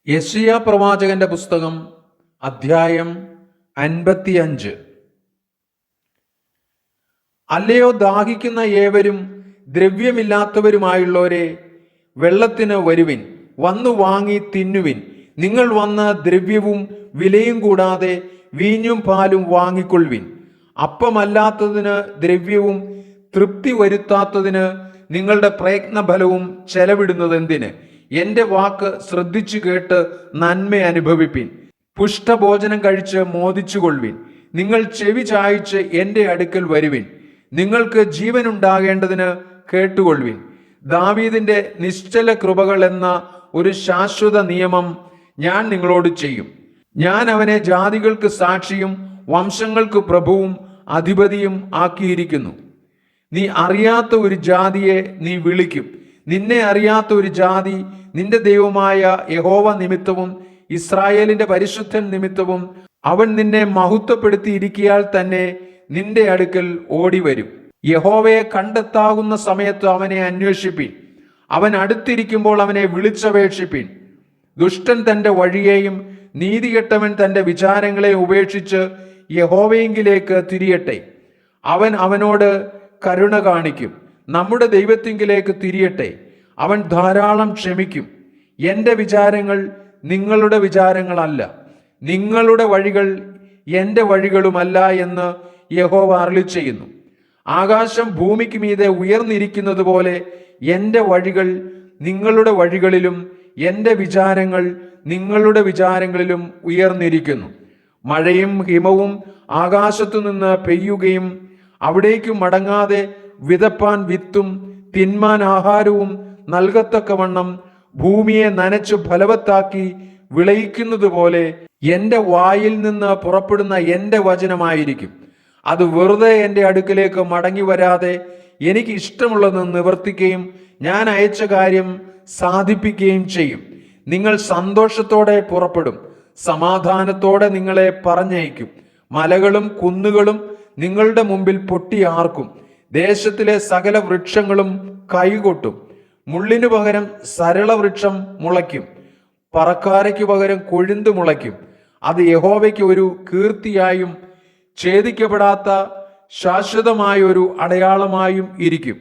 യെശയ്യാ പ്രവാചകന്റെ പുസ്തകം അധ്യായം 55. അല്ലയോ ദാഹിക്കുന്ന ഏവരും ദ്രവ്യമില്ലാത്തവരുമായുള്ളവരെ, വെള്ളത്തിന് വരുവിൻ, വന്നു വാങ്ങി തിന്നുവിൻ. നിങ്ങൾ വന്ന് ദ്രവ്യവും വിലയും കൂടാതെ വീഞ്ഞും പാലും വാങ്ങിക്കൊള്ളുവിൻ. അപ്പമല്ലാത്തതിന് ദ്രവ്യവും തൃപ്തി വരുത്താത്തതിന് നിങ്ങളുടെ പ്രയത്നഫലവും ചെലവിടുന്നത് എന്തിന്? എന്റെ വാക്ക് ശ്രദ്ധിച്ചു കേട്ട് നന്മ അനുഭവിപ്പിൻ. പുഷ്ടഭോജനം കഴിച്ച് മോദിച്ചുകൊള്ളുവിൻ. നിങ്ങൾ ചെവി ചായ്ച്ച് എന്റെ അടുക്കൽ വരുവിൻ. നിങ്ങൾക്ക് ജീവനുണ്ടാകേണ്ടതിന് കേട്ടുകൊള്ളുവിൻ. ദാവീദിന്റെ നിശ്ചല കൃപകൾ എന്ന ഒരു ശാശ്വത നിയമം ഞാൻ നിങ്ങളോട് ചെയ്യും. ഞാൻ അവനെ ജാതികൾക്ക് സാക്ഷിയും വംശങ്ങൾക്ക് പ്രഭുവും അധിപതിയും ആക്കിയിരിക്കുന്നു. നീ അറിയാത്ത ഒരു ജാതിയെ നീ വിളിക്കും. നിന്നെ അറിയാത്ത ഒരു ജാതി നിന്റെ ദൈവമായ യഹോവ നിമിത്തവും ഇസ്രായേലിന്റെ പരിശുദ്ധൻ നിമിത്തവും അവൻ നിന്നെ മഹത്വപ്പെടുത്തിയിരിക്കിയാൽ തന്നെ നിന്റെ അടുക്കൽ ഓടിവരും. യഹോവയെ കണ്ടെത്താകുന്ന സമയത്ത് അവനെ അന്വേഷിപ്പിൻ. അവൻ അടുത്തിരിക്കുമ്പോൾ അവനെ വിളിച്ചപേക്ഷിപ്പിൻ. ദുഷ്ടൻ തന്റെ വഴിയെയും നീതികെട്ടവൻ തന്റെ വിചാരങ്ങളെ ഉപേക്ഷിച്ച് യഹോവയെങ്കിലേക്ക് തിരിയട്ടെ. അവൻ അവനോട് കരുണ കാണിക്കും. നമ്മുടെ ദൈവത്തിങ്കിലേക്ക് തിരിയട്ടെ. അവൻ ധാരാളം ക്ഷമിക്കും. എൻ്റെ വിചാരങ്ങൾ നിങ്ങളുടെ വിചാരങ്ങളല്ല, നിങ്ങളുടെ വഴികൾ എൻ്റെ വഴികളുമല്ല എന്ന് യഹോവ അരുളിച്ചെയ്യുന്നു. ആകാശം ഭൂമിക്ക് മീതെ ഉയർന്നിരിക്കുന്നത് പോലെ എൻ്റെ വഴികൾ നിങ്ങളുടെ വഴികളിലും എൻ്റെ വിചാരങ്ങൾ നിങ്ങളുടെ വിചാരങ്ങളിലും ഉയർന്നിരിക്കുന്നു. മഴയും ഹിമവും ആകാശത്തു നിന്ന് പെയ്യുകയും അവിടേക്ക് മടങ്ങാതെ വിതപ്പാൻ വിത്തും തിന്മാൻ ആഹാരവും നൽകത്തക്കവണ്ണം ഭൂമിയെ നനച്ചു ഫലവത്താക്കി വിളയിക്കുന്നത് പോലെ എൻ്റെ വായിൽ നിന്ന് പുറപ്പെടുന്ന എൻ്റെ വചനമായിരിക്കും. അത് വെറുതെ എൻ്റെ അടുക്കലേക്ക് മടങ്ങി വരാതെ എനിക്ക് ഇഷ്ടമുള്ളത് നിവർത്തിക്കുകയും ഞാൻ അയച്ച കാര്യം സാധിപ്പിക്കുകയും ചെയ്യും. നിങ്ങൾ സന്തോഷത്തോടെ പുറപ്പെടും, സമാധാനത്തോടെ നിങ്ങളെ പറഞ്ഞയക്കും. മലകളും കുന്നുകളും നിങ്ങളുടെ മുമ്പിൽ പൊട്ടിയാർക്കും. ദേശത്തിലെ സകല വൃക്ഷങ്ങളും കൈകൊട്ടും. മുള്ളിനു പകരം സരളവൃക്ഷം മുളയ്ക്കും, പറക്കാരയ്ക്ക് പകരം കൊഴുന്ത് മുളയ്ക്കും. അത് യഹോവയ്ക്ക് ഒരു കീർത്തിയായും ഛേദിക്കപ്പെടാത്ത ശാശ്വതമായ ഒരു അടയാളമായും ഇരിക്കും.